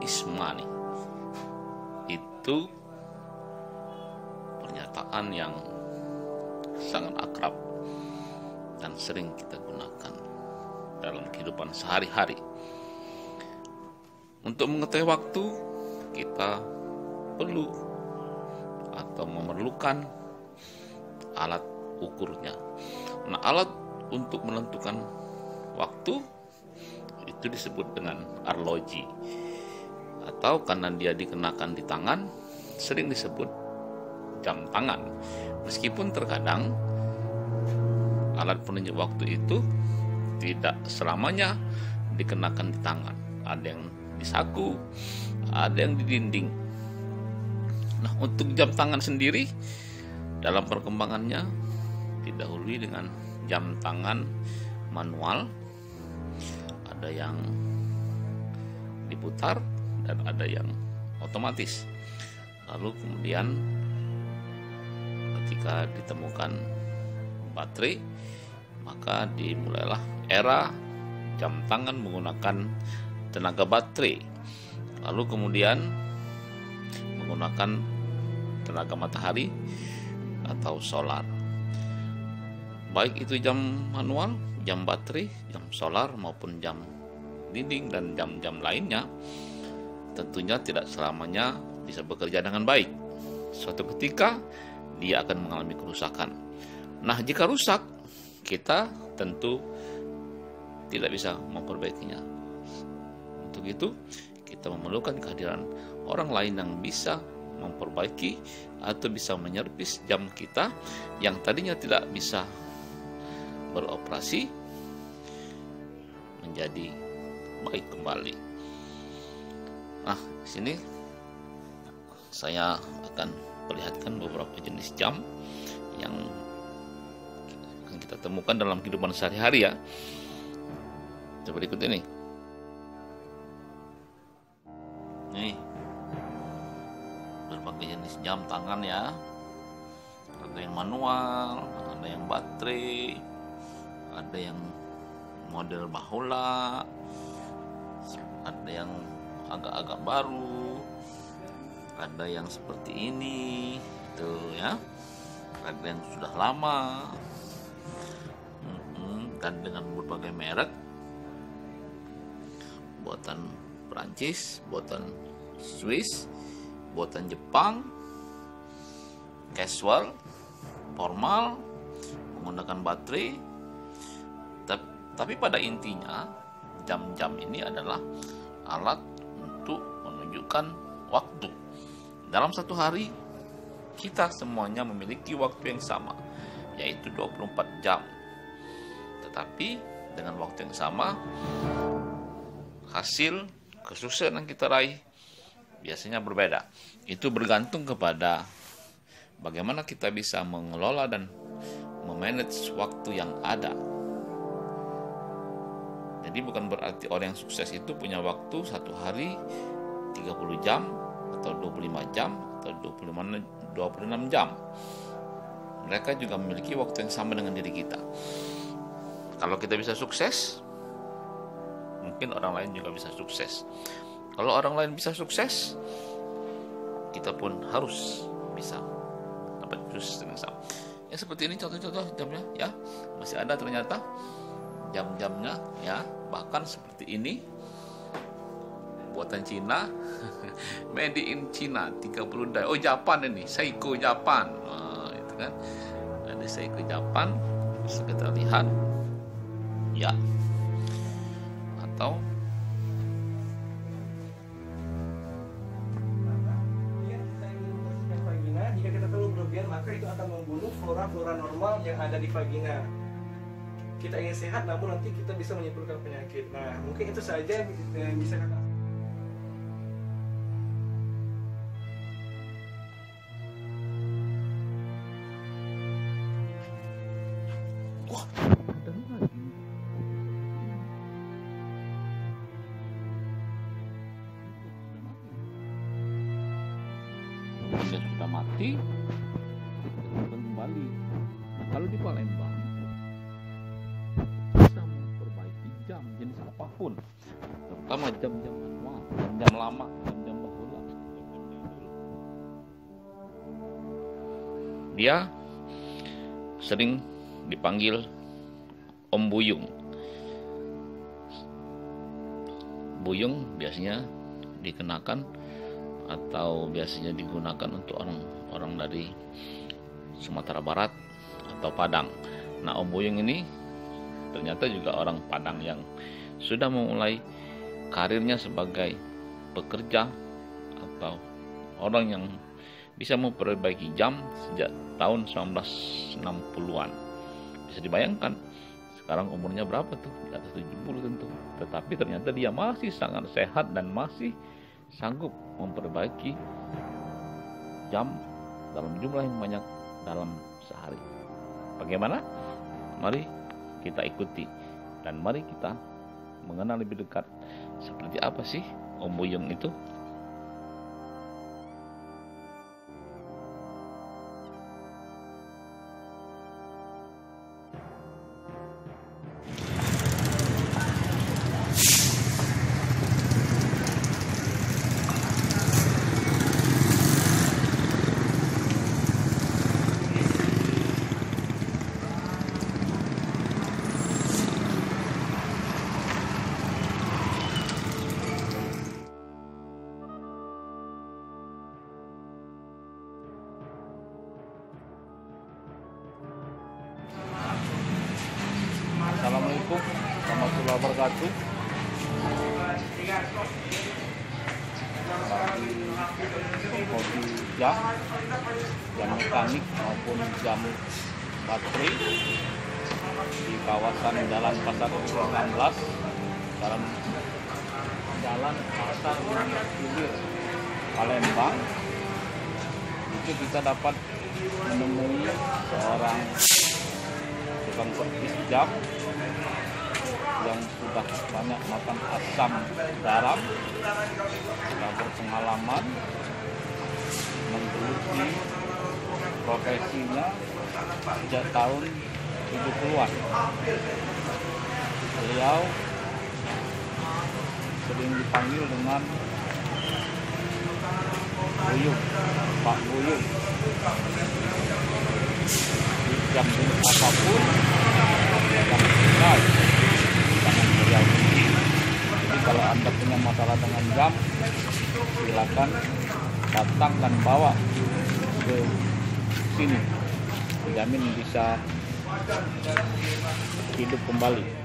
ismani. Itu pernyataan yang sangat akrab dan sering kita gunakan dalam kehidupan sehari-hari. Untuk mengetahui waktu, kita perlu atau memerlukan alat ukurnya. Nah, alat untuk menentukan waktu itu disebut dengan arloji, atau karena dia dikenakan di tangan sering disebut jam tangan. Meskipun terkadang alat penunjuk waktu itu tidak selamanya dikenakan di tangan, ada yang di saku, ada yang di dinding. Nah, untuk jam tangan sendiri dalam perkembangannya didahului dengan jam tangan manual, ada yang diputar dan ada yang otomatis. Lalu kemudian ketika ditemukan baterai, maka dimulailah era jam tangan menggunakan tenaga baterai. Lalu kemudian menggunakan tenaga matahari atau solar. Baik itu jam manual, jam baterai, jam solar maupun jam dinding dan jam-jam lainnya, tentunya tidak selamanya bisa bekerja dengan baik. Suatu ketika dia akan mengalami kerusakan. Nah, jika rusak, kita tentu tidak bisa memperbaikinya. Untuk itu, kita memerlukan kehadiran orang lain yang bisa memperbaiki atau bisa menyervis jam kita yang tadinya tidak bisa beroperasi menjadi baik kembali. Nah, di sini saya akan perlihatkan beberapa jenis jam yang akan kita temukan dalam kehidupan sehari-hari ya. Seperti berikut ini. Nih, berbagai jenis jam tangan ya. Ada yang manual, ada yang baterai, ada yang model bahula, ada yang agak-agak baru, ada yang seperti ini, tuh ya, ada yang sudah lama, dan dengan berbagai merek, buatan Perancis, buatan Swiss, buatan Jepang, casual, formal, menggunakan baterai. Tapi pada intinya jam-jam ini adalah alat untuk menunjukkan waktu. Dalam satu hari kita semuanya memiliki waktu yang sama, yaitu 24 jam. Tetapi dengan waktu yang sama, hasil kesuksesan yang kita raih biasanya berbeda. Itu bergantung kepada bagaimana kita bisa mengelola dan memanage waktu yang ada. Jadi bukan berarti orang yang sukses itu punya waktu satu hari 30 jam atau 25 jam atau 26 jam. Mereka juga memiliki waktu yang sama dengan diri kita. Kalau kita bisa sukses, mungkin orang lain juga bisa sukses. Kalau orang lain bisa sukses, kita pun harus bisa dapat sukses dengan sama. Ya seperti ini contoh-contoh jamnya ya. Masih ada ternyata jam-jamnya ya, bahkan seperti ini buatan Cina, made in China 30 dai. Oh, Japan ini, Seiko Japan. Nah, itu kan ada Seiko Japan, bisa kita lihat ya. Atau jika kita terlalu berlebihan, maka itu akan membunuh flora-flora normal yang ada di vagina. Kita ingin sehat, namun nanti kita bisa menimbulkan penyakit. Nah, mungkin itu saja yang bisa kakak. wah, dia sudah mati, kembali. Kalau di Palembang bisa memperbaiki jam jenis apapun, terutama jam-jam manual. jam lama, jam bahula. Dia sering dipanggil Om Buyung. Buyung biasanya dikenakan atau biasanya digunakan untuk orang dari Sumatera Barat atau Padang. Nah, Om Buyung ini ternyata juga orang Padang yang sudah memulai karirnya sebagai pekerja atau orang yang bisa memperbaiki jam sejak tahun 1960-an. Bisa dibayangkan sekarang umurnya berapa tuh? Di atas 70 tentu. Tetapi ternyata dia masih sangat sehat dan masih sanggup memperbaiki jam dalam jumlah yang banyak dalam sehari. Bagaimana? Mari kita ikuti dan mari kita mengenal lebih dekat seperti apa sih Om Buyung itu. Assalamualaikum warahmatullahi wabarakatuh. Kopi jam mekanik maupun jam baterai di kawasan Jalan Pasar 19, Jalan Pasar Hilir, Palembang. Itu kita dapat menemui seorang tukang servis jam yang sudah banyak makan asam garam, sudah berpengalaman menggeluti profesinya sejak tahun 70-an. Beliau sering dipanggil dengan Buyung, Pak Buyung. Di jam apapun, jam tinggal jangan beliau. Jadi kalau Anda punya masalah dengan jam, silakan datang dan bawa ke sini, dijamin bisa hidup kembali.